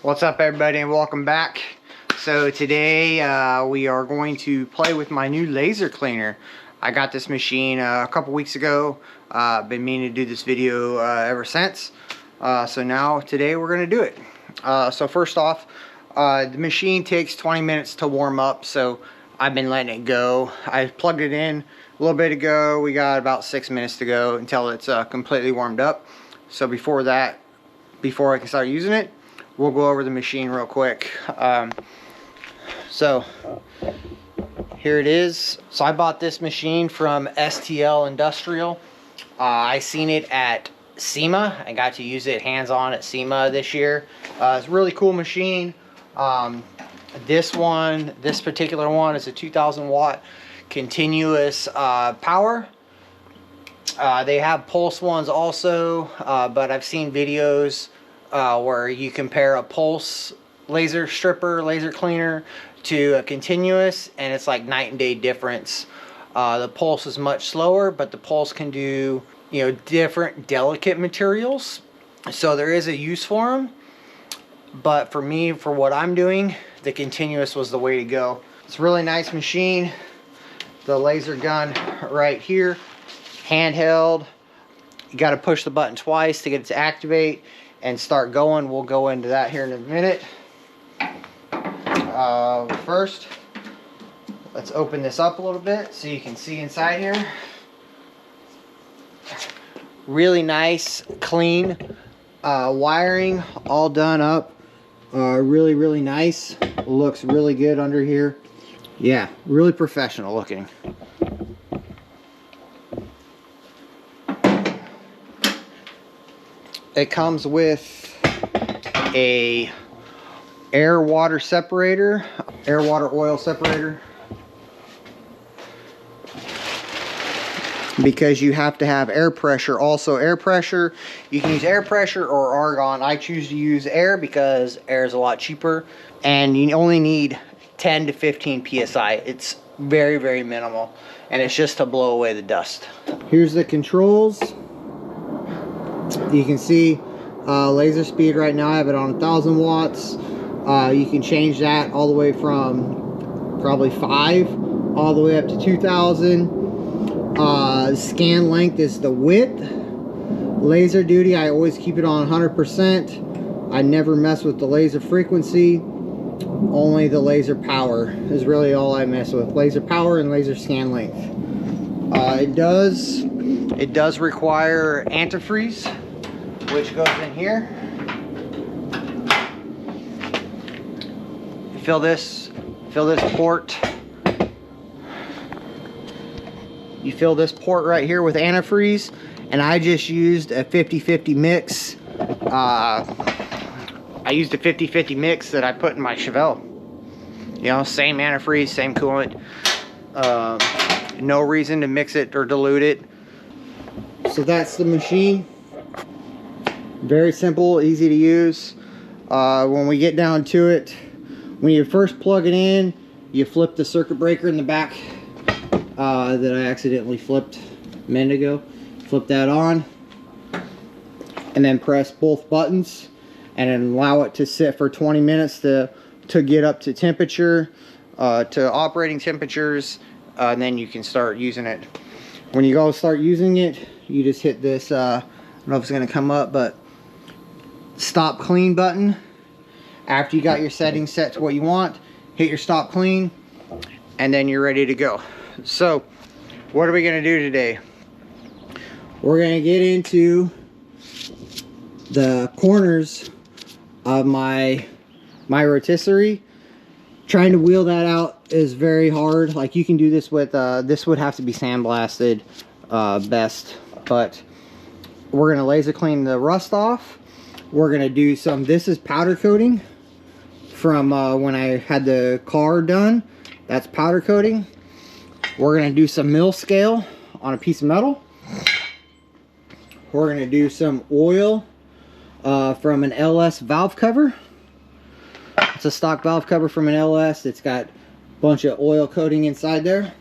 What's up, everybody, and welcome back. So today we are going to play with my new laser cleaner. I got this machine a couple weeks ago. Been meaning to do this video ever since. So now today we're going to do it. So first off, the machine takes 20 minutes to warm up, so I've been letting it go. I plugged it in a little bit ago. We got about 6 minutes to go until it's completely warmed up. So before I can start using it, we'll go over the machine real quick. So here it is. So I bought this machine from STL Industrial. I seen it at SEMA. I got to use it hands-on at SEMA this year. It's a really cool machine. This particular one is a 2,000 watt continuous power. They have pulse ones also, but I've seen videos where you compare a pulse laser cleaner to a continuous, and it's like night and day difference. The pulse is much slower, but the pulse can do, you know, different delicate materials, so there is a use for them. But for me, for what I'm doing, the continuous was the way to go. It's a really nice machine. The laser gun right here, handheld. You got to push the button twice to get it to activate and start going. We'll go into that here in a minute. First, let's open this up a little bit so you can see inside here. Really nice, clean wiring, all done up. Really nice. Looks really good under here. Yeah, really professional looking. It comes with a air water separator, air water oil separator, because you have to have air pressure. Also air pressure, you can use air pressure or argon. I choose to use air because air is a lot cheaper, and you only need 10 to 15 psi. It's very minimal, and it's just to blow away the dust. Here's the controls. You can see laser speed right now. I have it on 1,000 watts. You can change that all the way from probably 5 all the way up to 2,000. Scan length is the width. Laser duty, I always keep it on 100%. I never mess with the laser frequency. Only the laser power is really all I mess with. Laser power and laser scan length. It does require antifreeze, which goes in here. Fill this port. You fill this port right here with antifreeze, and I just used a 50-50 mix. I used a 50-50 mix that I put in my Chevelle. You know, same antifreeze, same coolant. No reason to mix it or dilute it. So that's the machine. Very simple, easy to use. When we get down to it, when you first plug it in, you flip the circuit breaker in the back that I accidentally flipped a minute ago. Flip that on, and then press both buttons, and then allow it to sit for 20 minutes to get up to temperature, to operating temperatures, and then you can start using it. When you go start using it, you just hit this, I don't know if it's going to come up, but stop clean button. After you got your settings set to what you want, hit your stop clean, and then you're ready to go. So what are we going to do today? We're going to get into the corners of my rotisserie. Trying to wheel that out is very hard. Like, you can do this with this would have to be sandblasted best, but we're going to laser clean the rust off. We're going to do some, this is powder coating from when I had the car done. That's powder coating. We're going to do some mill scale on a piece of metal. We're going to do some oil from an LS valve cover. It's a stock valve cover from an LS. It's got a bunch of oil coating inside there.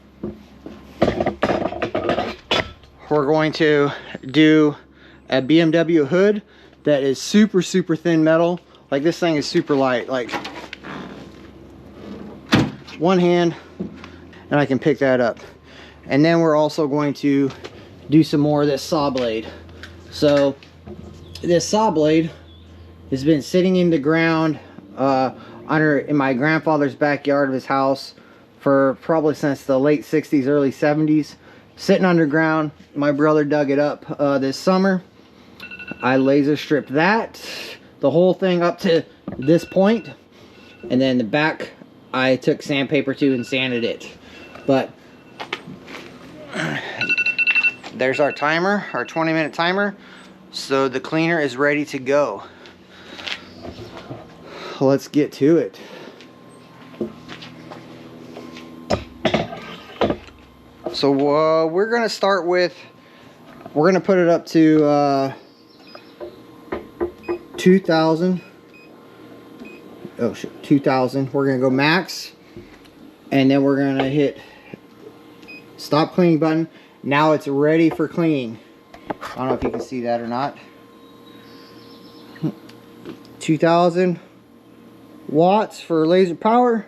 We're going to do a BMW hood that is super thin metal, Like this thing is super light, like one hand and I can pick that up. And then we're also going to do some more of this saw blade. So this saw blade has been sitting in the ground in my grandfather's backyard of his house for probably since the late 60s, early 70s. Sitting underground. My brother dug it up this summer. I laser stripped that, the whole thing up to this point, and then the back I took sandpaper to and sanded it. But there's our timer, our 20-minute timer. So the cleaner is ready to go. Let's get to it. So we're gonna start with, we're gonna put it up to 2000. Oh shit, 2000. We're gonna go max, and then we're gonna hit stop cleaning button. Now it's ready for cleaning. I don't know if you can see that or not. 2000 watts for laser power,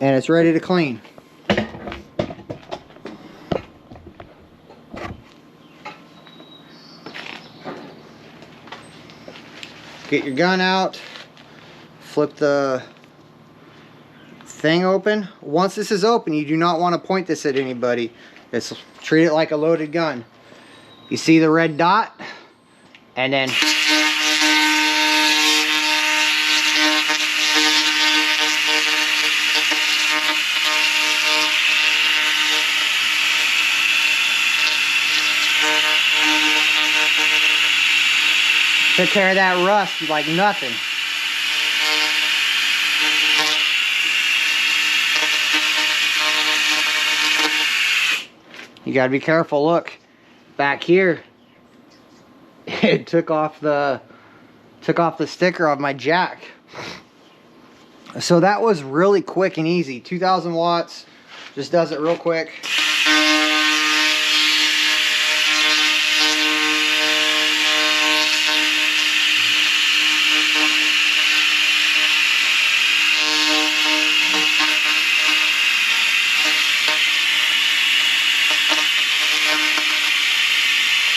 and it's ready to clean. Get your gun out, flip the thing open. Once this is open, you do not want to point this at anybody. It's treat it like a loaded gun. You see the red dot, and then took care of that rust like nothing. You gotta be careful. Look, back here, it took off the sticker of my jack. So that was really quick and easy. 2000 watts, just does it real quick.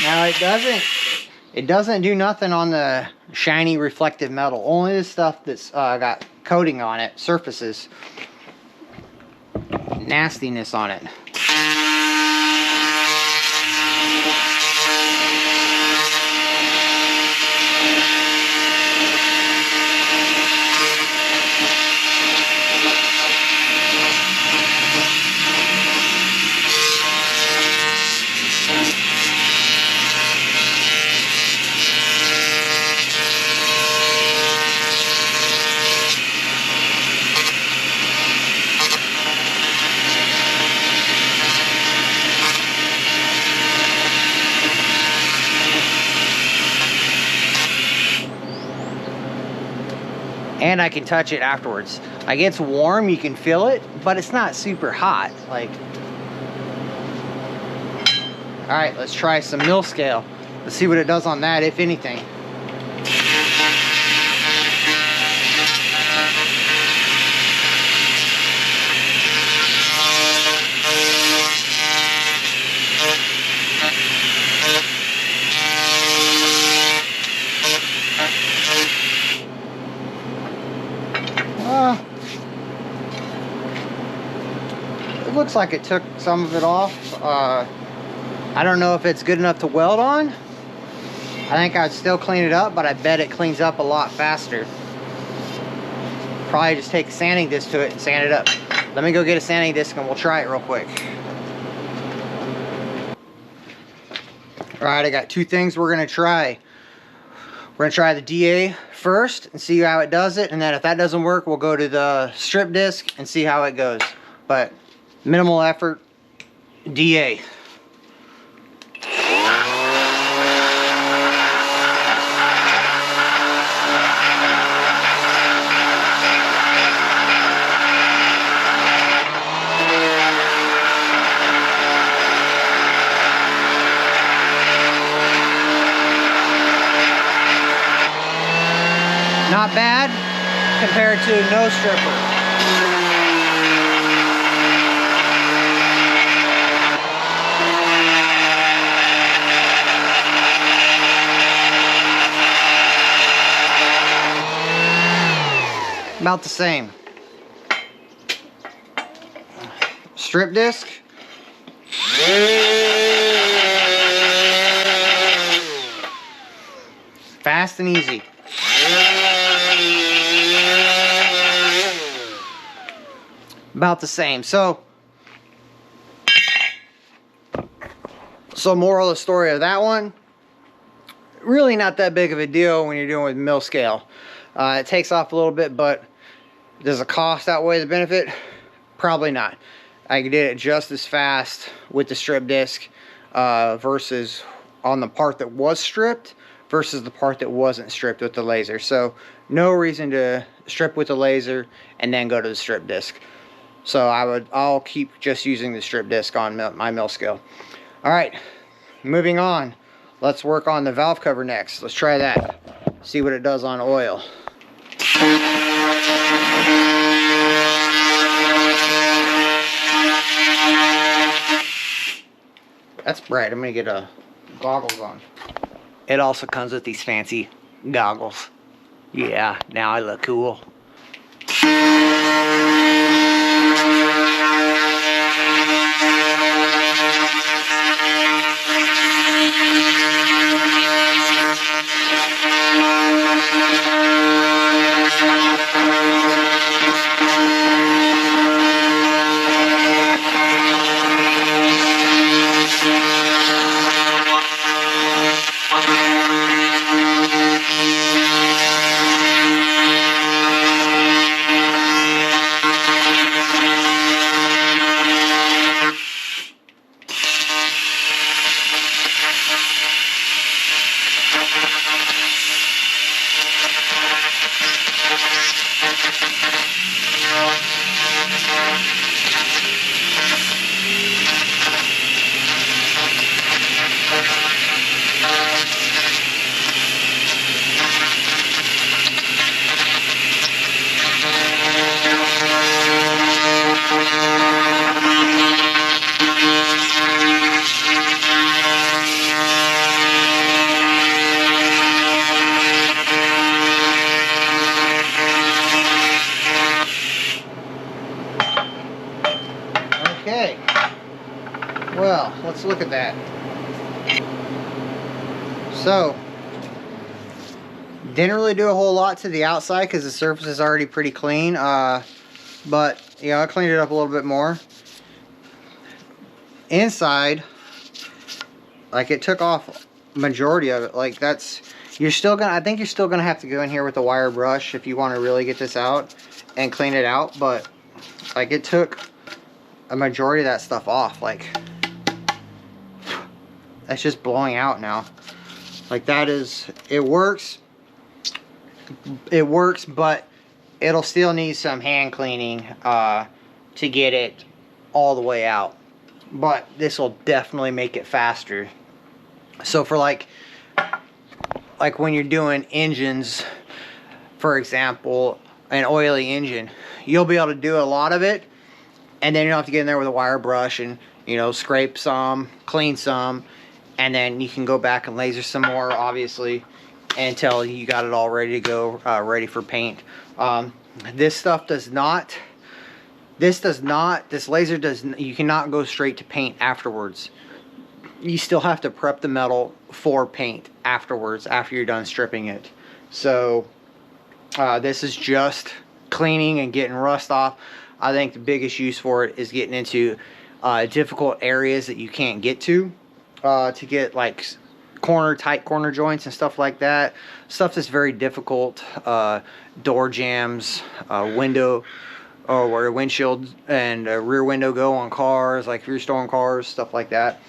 Now it doesn't do nothing on the shiny reflective metal. Only the stuff that's got coating on it, surfaces, nastiness on it. And I can touch it afterwards. Like, it's warm, you can feel it, but it's not super hot. Like, all right, let's try some mill scale. Let's see what it does on that, if anything. It looks like it took some of it off. I don't know if it's good enough to weld on. I think I'd still clean it up, but I bet it cleans up a lot faster. Probably just take a sanding disc to it and sand it up. Let me go get a sanding disc and we'll try it real quick. All right, I got two things we're gonna try. We're gonna try the DA first and see how it does it, and then if that doesn't work, we'll go to the strip disc and see how it goes. But minimal effort, DA. Not bad compared to no stripper. About the same. Strip disc. Fast and easy. About the same. So moral of the story of that one, really not that big of a deal when you're doing with mill scale. It takes off a little bit, but does the cost outweigh the benefit? Probably not. I did it just as fast with the strip disc versus on the part that was stripped versus the part that wasn't stripped with the laser. So no reason to strip with the laser and then go to the strip disc. So I'll keep just using the strip disc on my mill scale. All right, moving on. Let's work on the valve cover next. Let's try that. See what it does on oil. That's bright. I'm gonna get goggles on. It also comes with these fancy goggles. Yeah, now I look cool. Okay, well, let's look at that. So, didn't really do a whole lot to the outside because the surface is already pretty clean, but you know, I cleaned it up a little bit more. Inside, like, it took off majority of it. Like, that's, you're still gonna, I think you're still gonna have to go in here with a wire brush if you want to really get this out and clean it out, but like, it took a majority of that stuff off. Like, that's just blowing out now. Like, that is, it works, but it'll still need some hand cleaning to get it all the way out, but this will definitely make it faster. So for like when you're doing engines, for example, an oily engine, you'll be able to do a lot of it, and then you don't have to get in there with a wire brush and, you know, scrape some, clean some, and then you can go back and laser some more, obviously, until you got it all ready to go, ready for paint. This stuff does not, this laser does, you cannot go straight to paint afterwards. You still have to prep the metal for paint afterwards, after you're done stripping it. So this is just cleaning and getting rust off. I think the biggest use for it is getting into difficult areas that you can't get to get like tight corner joints and stuff like that. Stuff that's very difficult, door jams, window, or where windshield and rear window go on cars, like if you're storing cars, stuff like that.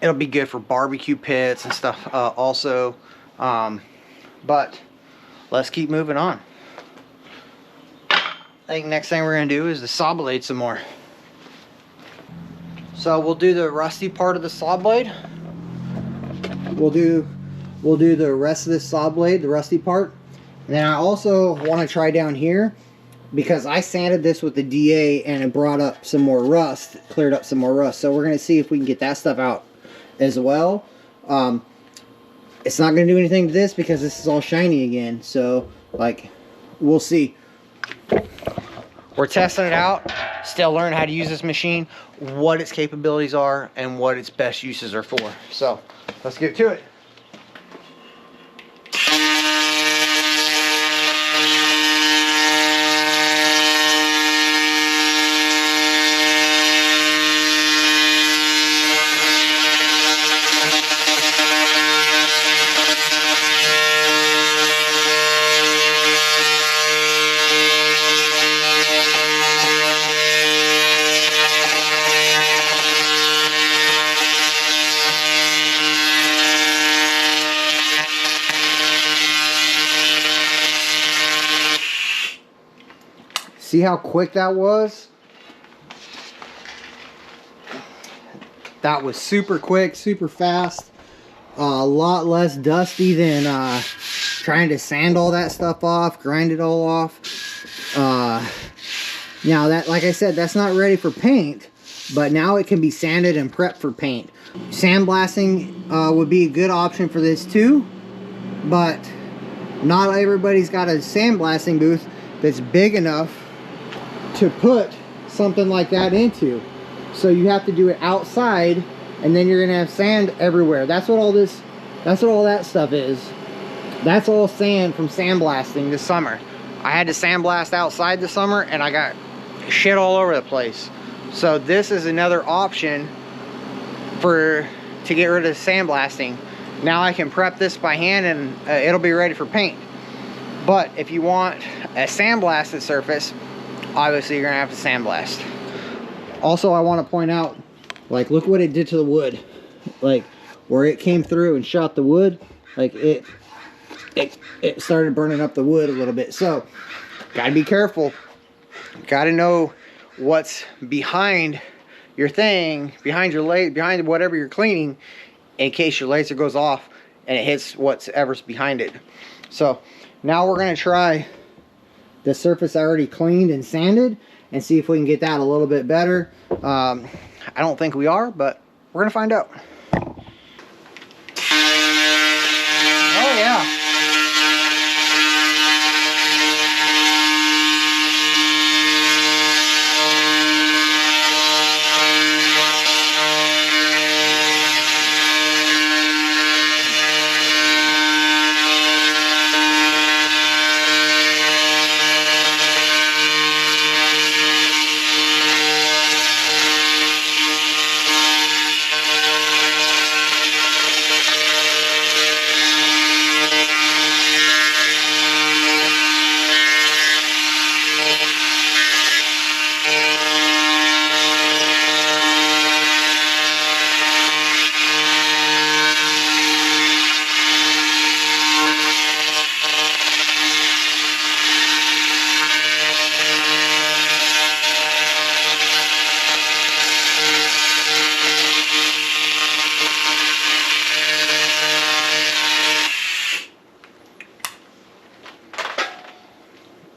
It'll be good for barbecue pits and stuff also. But let's keep moving on. I think next thing we're gonna do is the saw blade some more. So we'll do the rusty part of the saw blade. We'll do the rest of this saw blade, the rusty part, And then I also want to try down here, because I sanded this with the DA and it brought up some more rust, cleared up some more rust. So we're going to see if we can get that stuff out as well. It's not going to do anything to this because this is all shiny again. So, like, we'll see. We're testing it out, still learning how to use this machine, what its capabilities are, and what its best uses are for. So, let's get to it. See how quick that was? That was super quick, super fast. A lot less dusty than trying to sand all that stuff off, grind it all off. Now that, like I said, that's not ready for paint, but now it can be sanded and prepped for paint. Sandblasting would be a good option for this too, but not everybody's got a sandblasting booth that's big enough to put something like that into. So you have to do it outside, and then you're gonna have sand everywhere. That's what all that stuff is. That's all sand from sandblasting this summer. I had to sandblast outside this summer and I got shit all over the place. So this is another option to get rid of sandblasting. Now I can prep this by hand and it'll be ready for paint. But if you want a sandblasted surface, obviously you're gonna have to sandblast. Also, I want to point out, like, look what it did to the wood. Like, where it came through and shot the wood, like it started burning up the wood a little bit. So gotta be careful, gotta know what's behind your thing, behind your laser, behind whatever you're cleaning, in case your laser goes off and it hits whatever's behind it. So now we're gonna try the surface I already cleaned and sanded and see if we can get that a little bit better. I don't think we are, but we're gonna find out. Oh yeah.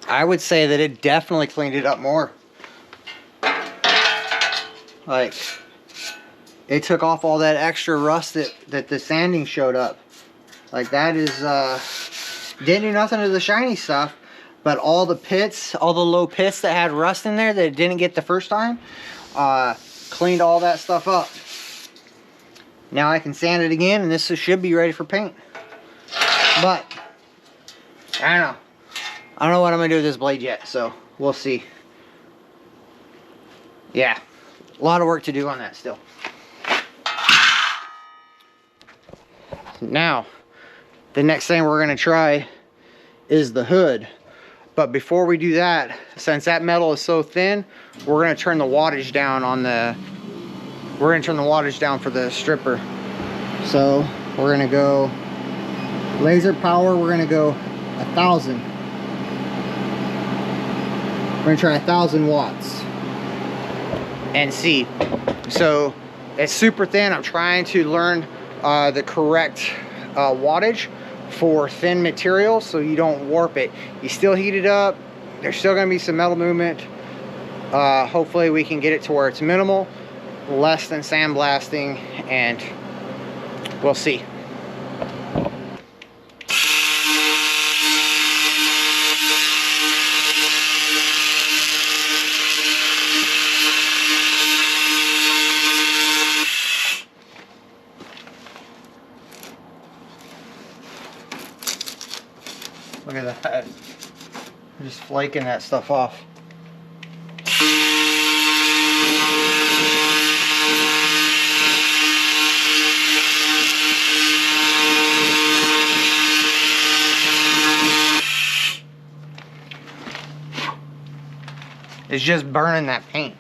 I would say that it definitely cleaned it up more. Like, it took off all that extra rust that the sanding showed up. Like, that is, didn't do nothing to the shiny stuff, but all the pits, all the low pits that had rust in there that it didn't get the first time, cleaned all that stuff up. Now I can sand it again and this should be ready for paint. But, I don't know. I don't know what I'm going to do with this blade yet, so we'll see. Yeah, a lot of work to do on that still. Now, the next thing we're going to try is the hood. But before we do that, since that metal is so thin, we're going to turn the wattage down on the... We're going to turn the wattage down for the stripper. So, we're going to go... Laser power, we're going to go 1,000. We're gonna try 1,000 watts and see. So it's super thin. I'm trying to learn the correct wattage for thin material so you don't warp it. You still heat it up, there's still going to be some metal movement. Hopefully we can get it to where it's minimal, less than sandblasting, and we'll see. Look at that. I'm just flaking that stuff off. It's just burning that paint.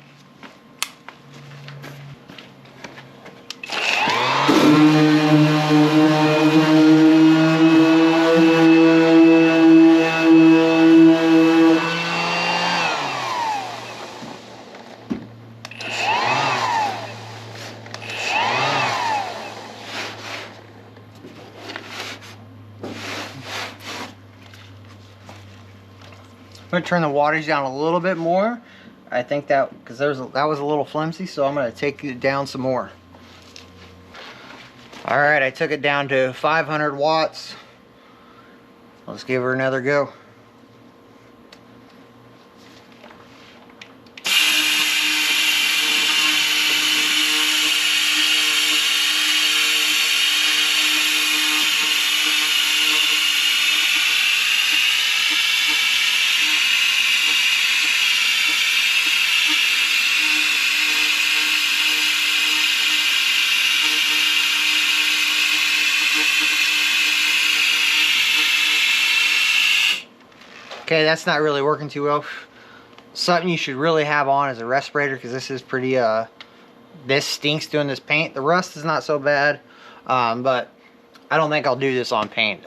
I'm going to turn the wattage down a little bit more. I think that, because that was a little flimsy, so I'm going to take it down some more. Alright, I took it down to 500 watts. Let's give her another go. Okay, that's not really working too well. Something you should really have on is a respirator, because this is pretty, this stinks doing this paint. The rust is not so bad, but I don't think I'll do this on paint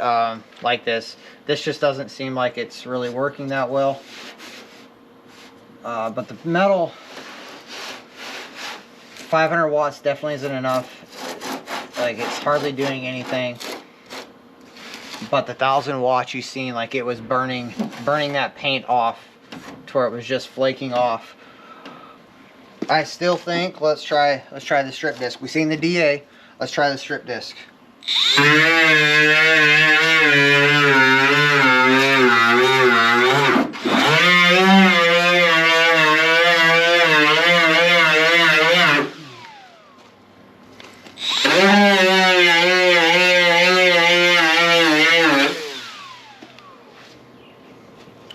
like this. This just doesn't seem like it's really working that well. But the metal, 500 watts definitely isn't enough. Like, it's hardly doing anything. But the 1000 watts, you seen like it was burning that paint off to where it was just flaking off. I still think let's try the strip disc. We've seen the DA. Let's try the strip disc.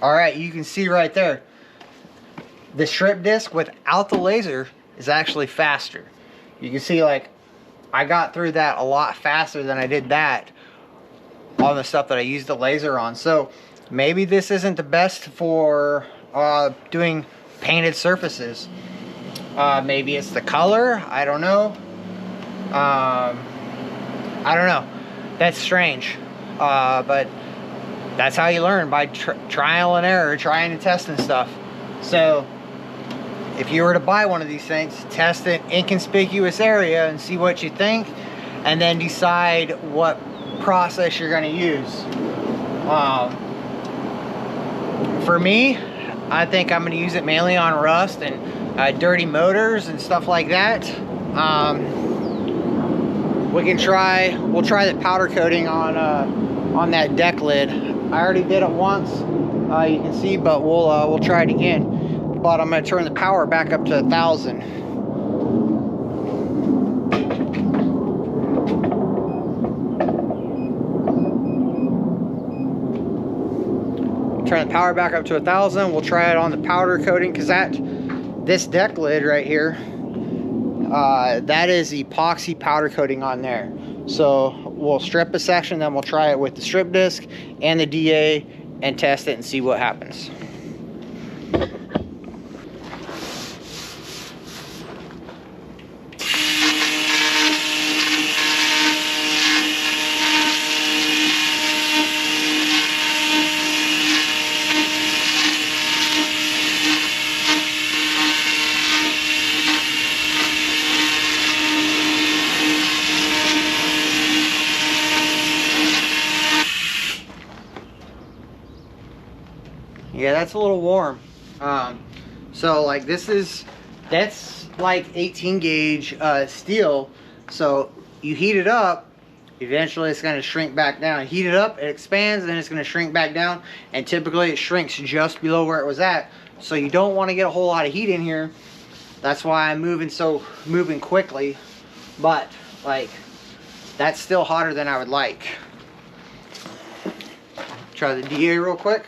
Alright, you can see right there, the strip disc without the laser is actually faster. You can see, like, I got through that a lot faster than I did that on the stuff that I used the laser on. So maybe this isn't the best for doing painted surfaces. Maybe it's the color, I don't know. I don't know. That's strange. But that's how you learn, by trial and error, trying and testing stuff. So if you were to buy one of these things, test an inconspicuous area and see what you think, and then decide what process you're going to use. For me, I think I'm going to use it mainly on rust and dirty motors and stuff like that. We'll try the powder coating on that deck lid. I already did it once, you can see, but we'll try it again. But I'm going to turn the power back up to 1000. Turn the power back up to 1000. We'll try it on the powder coating, because this deck lid right here, that is epoxy powder coating on there. So we'll strip a section, then we'll try it with the strip disc and the DA and test it and see what happens. Yeah, that's a little warm. So like that's like 18 gauge steel. So you heat it up, eventually it's going to shrink back down. Heat it up, it expands, and then it's going to shrink back down. And typically it shrinks just below where it was at. So you don't want to get a whole lot of heat in here. That's why I'm moving quickly. But like, that's still hotter than I would like. Try the DA real quick.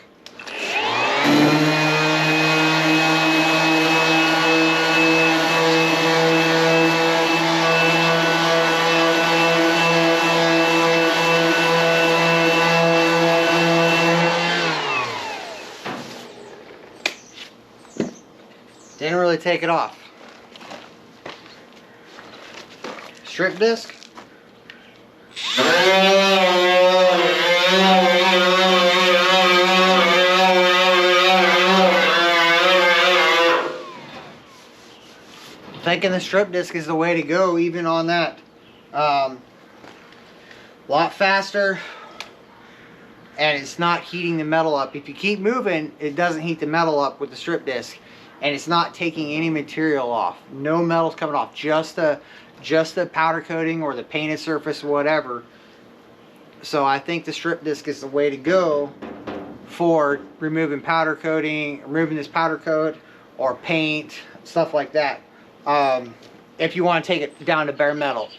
Didn't really take it off. Strip disc. Thinking the strip disc is the way to go, even on that. A lot faster, and it's not heating the metal up. If you keep moving, it doesn't heat the metal up with the strip disc, and it's not taking any material off. No metal's coming off, just the powder coating or the painted surface, whatever. So I think the strip disc is the way to go for removing powder coating, removing this powder coat or paint, stuff like that. If you want to take it down to bare metal.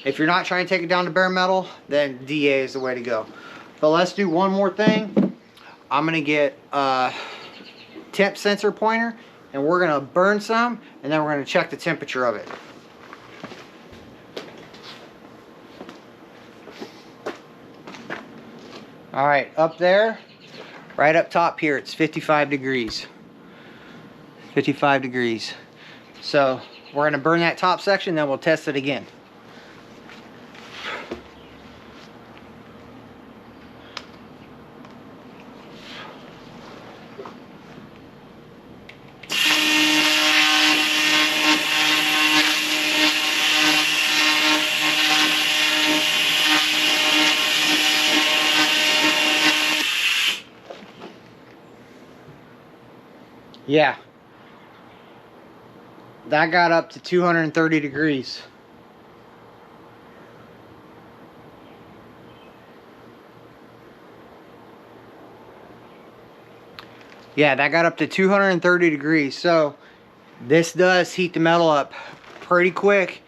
If you're not trying to take it down to bare metal, then DA is the way to go. But let's do one more thing. I'm gonna get a temp sensor pointer, and we're gonna burn some, and then we're gonna check the temperature of it. All right, up there, right up top here, it's 55 degrees. 55 degrees. So we're gonna burn that top section, then we'll test it again. Yeah, that got up to 230 degrees. Yeah, that got up to 230 degrees. So this does heat the metal up pretty quick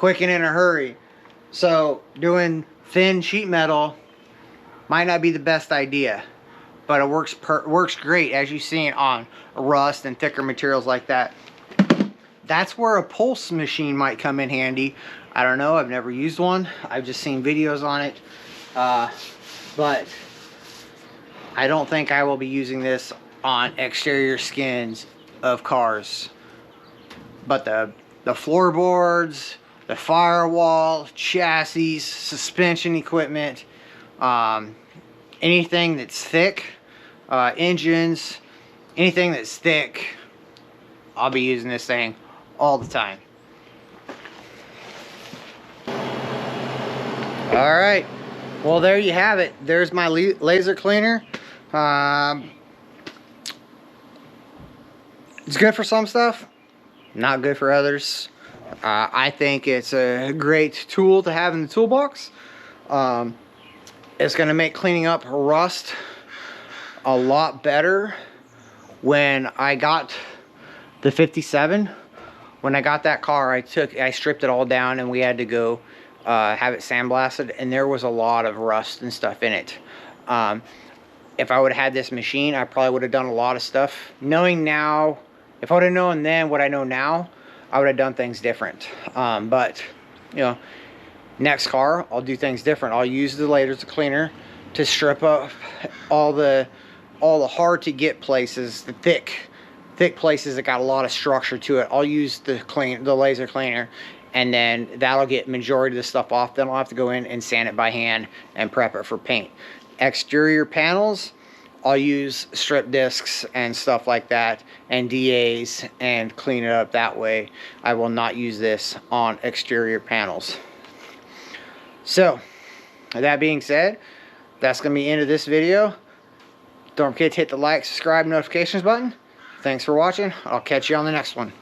and in a hurry. So doing thin sheet metal might not be the best idea, but it works great, as you've seen, on rust and thicker materials like that. That's where a pulse machine might come in handy. I don't know, I've never used one. I've just seen videos on it. But I don't think I will be using this on exterior skins of cars. But the floorboards, the firewall, chassis, suspension equipment, anything that's thick, engines, anything that's thick, I'll be using this thing all the time. All right, well, there you have it. There's my laser cleaner. It's good for some stuff, not good for others. I think it's a great tool to have in the toolbox. It's going to make cleaning up rust a lot better. When I got the 57, when I got that car, I stripped it all down, and we had to go have it sandblasted, and there was a lot of rust and stuff in it. If I would have had this machine, I probably would have done a lot of stuff. Knowing now, if I would have known then what I know now, I would have done things different. But you know, next car, I'll do things different. I'll use the laser cleaner to strip up all the hard to get places, the thick places that got a lot of structure to it. I'll use the laser cleaner, and then that'll get majority of the stuff off. Then I'll have to go in and sand it by hand and prep it for paint. Exterior panels, I'll use strip discs and stuff like that, and DAs, and clean it up that way. I will not use this on exterior panels. So, with that being said, that's going to be the end of this video. Don't forget to hit the like, subscribe, notifications button. Thanks for watching. I'll catch you on the next one.